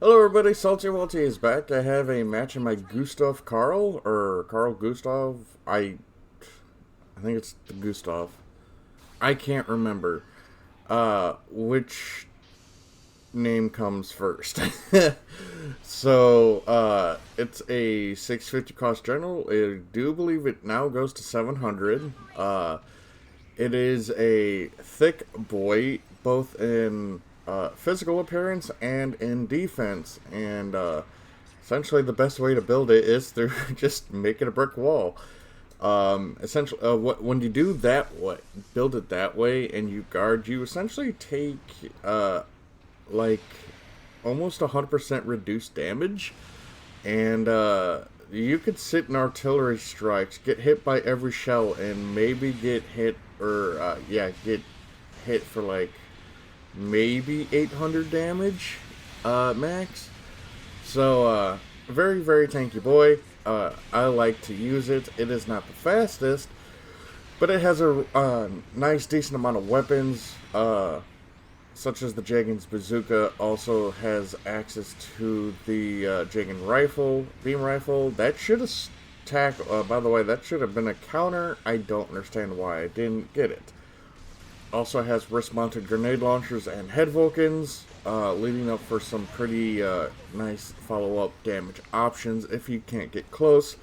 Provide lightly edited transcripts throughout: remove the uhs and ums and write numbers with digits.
Hello everybody, Salty Walty is back. I have a match in my Gustav Karl, or Carl Gustav. I think it's the Gustav. I can't remember which name comes first. So, it's a 650 cost general. I do believe it now goes to 700. It is a thick boy, both in physical appearance and in defense. And essentially, the best way to build it is through just making a brick wall. Essentially, when you do that, build it that way, and you guard, you essentially take like almost 100% reduced damage, and you could sit in artillery strikes, get hit by every shell, and maybe get hit, or get hit for like maybe 800 damage max. So very, very tanky boy. I like to use it. It is not the fastest, but it has a nice, decent amount of weapons, such as the Jagan's bazooka. Also has access to the Jagan rifle, beam rifle. That should have by the way, that should have been a counter. I don't understand why I didn't get it. Also has wrist-mounted grenade launchers and head Vulcans, leading up for some pretty nice follow-up damage options if you can't get close.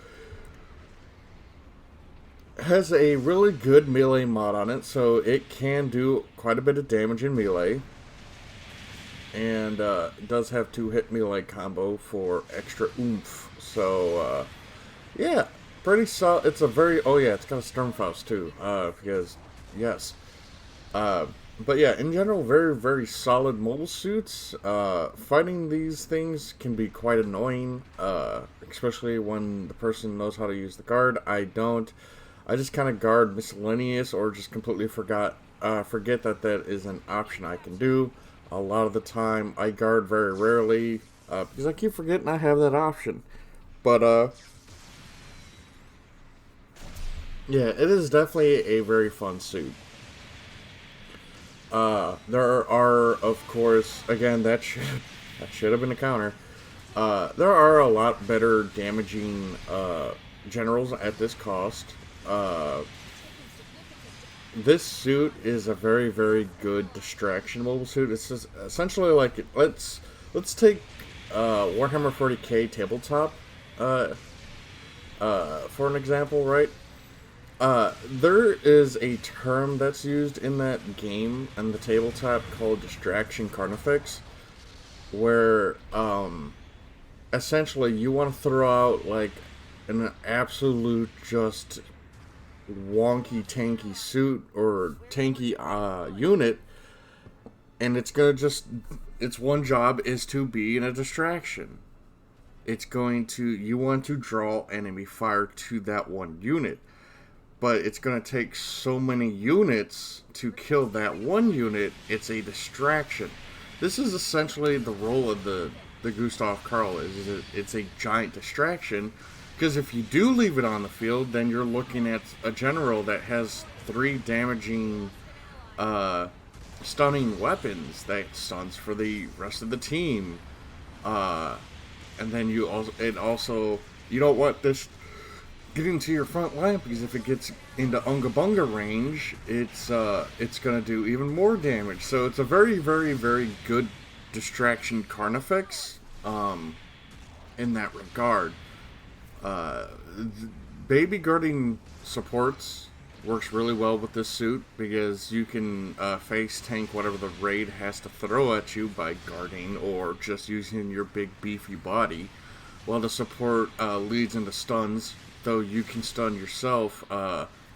Has a really good melee mod on it, so it can do quite a bit of damage in melee. And does have 2-hit melee combo for extra oomph. So, yeah, pretty solid. It's a very, oh yeah, it's got a Sturmfaust too, because, yes. But yeah, in general, very, very solid mobile suits. Fighting these things can be quite annoying, especially when the person knows how to use the guard. I don't. I just kind of guard miscellaneous, or just completely forget that is an option I can do. A lot of the time, I guard very rarely, because I keep forgetting I have that option. But, yeah, it is definitely a very fun suit. There are, of course, again, that should have been a counter. There are a lot better damaging generals at this cost. This suit is a very, very good distraction mobile suit. It's just essentially like, let's take Warhammer 40k tabletop for an example, right? There is a term that's used in that game and the tabletop called distraction carnifex, where essentially you want to throw out like an absolute just wonky tanky suit or tanky unit, and it's gonna just, its one job is to be in a distraction. You want to draw enemy fire to that one unit, but it's going to take so many units to kill that one unit. It's a distraction. This is essentially the role of the Gustav Karl. It's a giant distraction, because if you do leave it on the field, then you're looking at a general that has 3 damaging stunning weapons that stuns for the rest of the team, and then you don't want this getting to your front line, because if it gets into Unga Bunga range, it's gonna do even more damage. So it's a very, very, very good distraction carnifex in that regard. Baby guarding supports works really well with this suit, because you can face tank whatever the raid has to throw at you by guarding or just using your big beefy body, while the support leads into stuns. Though you can stun yourself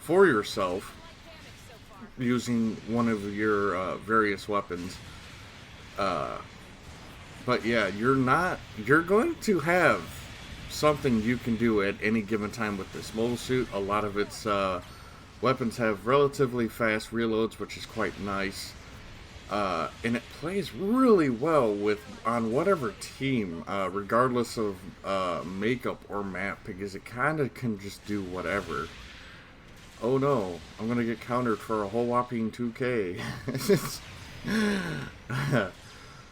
for yourself using one of your various weapons. But yeah, you're going to have something you can do at any given time with this mobile suit. A lot of its weapons have relatively fast reloads, which is quite nice. And it plays really well on whatever team, regardless of makeup or map, because it kind of can just do whatever. Oh no, I'm gonna get countered for a whole whopping 2k.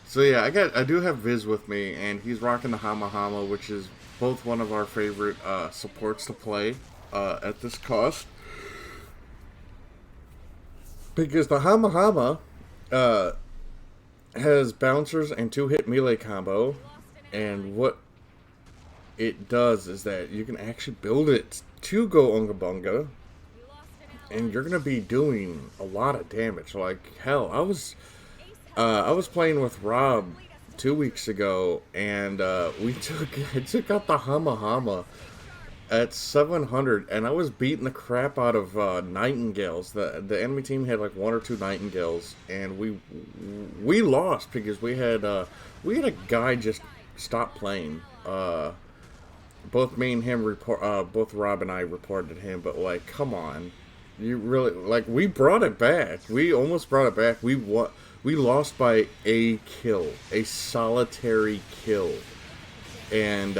So yeah, I do have Viz with me, and he's rocking the Hama Hama, which is both one of our favorite supports to play at this cost. Because the Hama Hama uh, has bouncers and 2-hit melee combo, and what it does is that you can actually build it to go Unga Bunga, and you're gonna be doing a lot of damage. Like hell, I was playing with Rob 2 weeks ago, and I took out the Hama Hama at 700, and I was beating the crap out of Nightingales. The enemy team had like one or two Nightingales, and we lost because we had a guy just stop playing. Both me and him both Rob and I reported him, but like, come on, you really like we brought it back. We almost brought it back. We lost by a kill, a solitary kill, and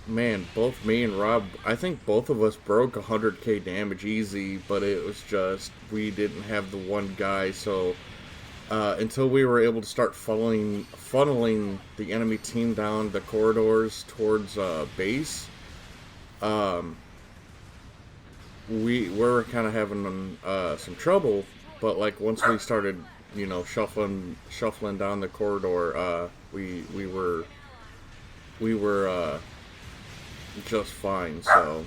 man, both me and Rob, I think both of us broke 100k damage easy, but it was just, we didn't have the one guy, so until we were able to start funneling the enemy team down the corridors towards base, we were kind of having some trouble, but like once we started, you know, shuffling down the corridor, we were just fine. So,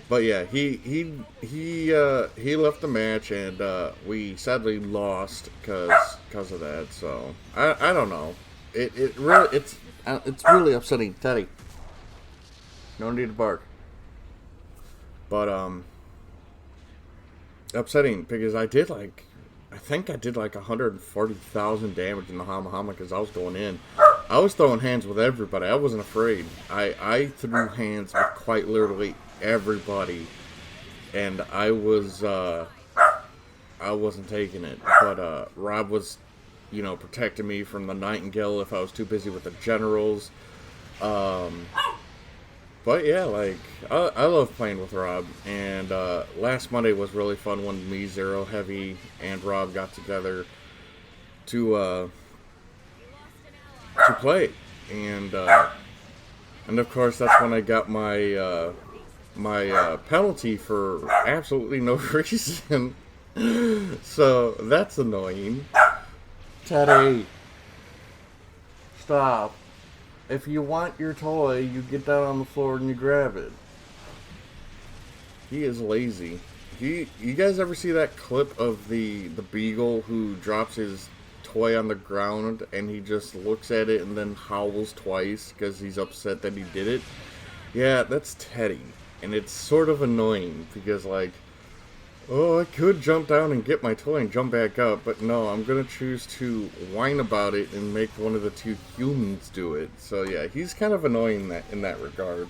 but yeah, he left the match, and we sadly lost because of that. So I don't know. It's really upsetting, Teddy. No need to bark. But upsetting because I think I did like 140,000 damage in the Hama Hama because I was going in. I was throwing hands with everybody. I wasn't afraid. I threw hands with quite literally everybody, and I wasn't taking it. But Rob was, you know, protecting me from the Nightingale if I was too busy with the generals. But yeah, like I love playing with Rob, and last Monday was really fun when me, Zero, Heavy, and Rob got together to play, and of course that's when I got my my penalty for absolutely no reason. So that's annoying. Teddy, stop. If you want your toy, you get down on the floor and you grab it. He is lazy. You guys ever see that clip of the beagle who drops his toy on the ground and he just looks at it and then howls twice because he's upset that he did it? Yeah, that's Teddy. And it's sort of annoying because, like, oh, I could jump down and get my toy and jump back up, but no, I'm gonna choose to whine about it and make one of the two humans do it. So yeah, he's kind of annoying in that regard,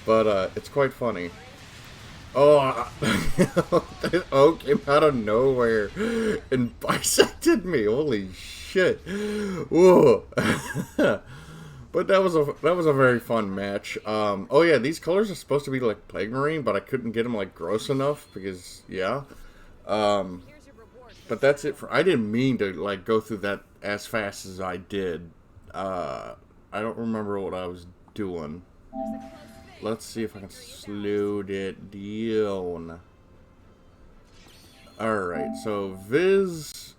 but it's quite funny. Oh, that O came out of nowhere and bisected me. Holy shit! Whoa. But that was a very fun match. Oh yeah, these colors are supposed to be like Plague Marine, but I couldn't get them like gross enough because yeah. But that's it for. I didn't mean to like go through that as fast as I did. I don't remember what I was doing. Let's see if I can slow it down. All right, so Viz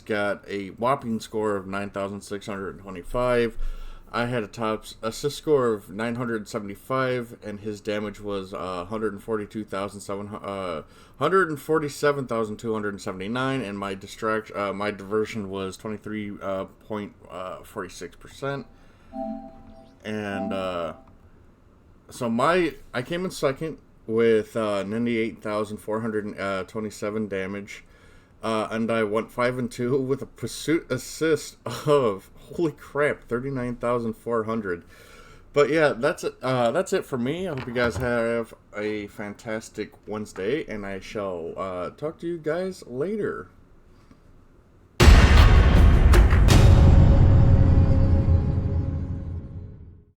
got a whopping score of 9,625. I had a top assist score of 975, and his damage was 147,279, and my diversion was 23.46%. And so I came in second with 98,427 damage. And I went 5-2 with a pursuit assist of, holy crap, 39,400. But yeah, that's it for me. I hope you guys have a fantastic Wednesday, and I shall talk to you guys later.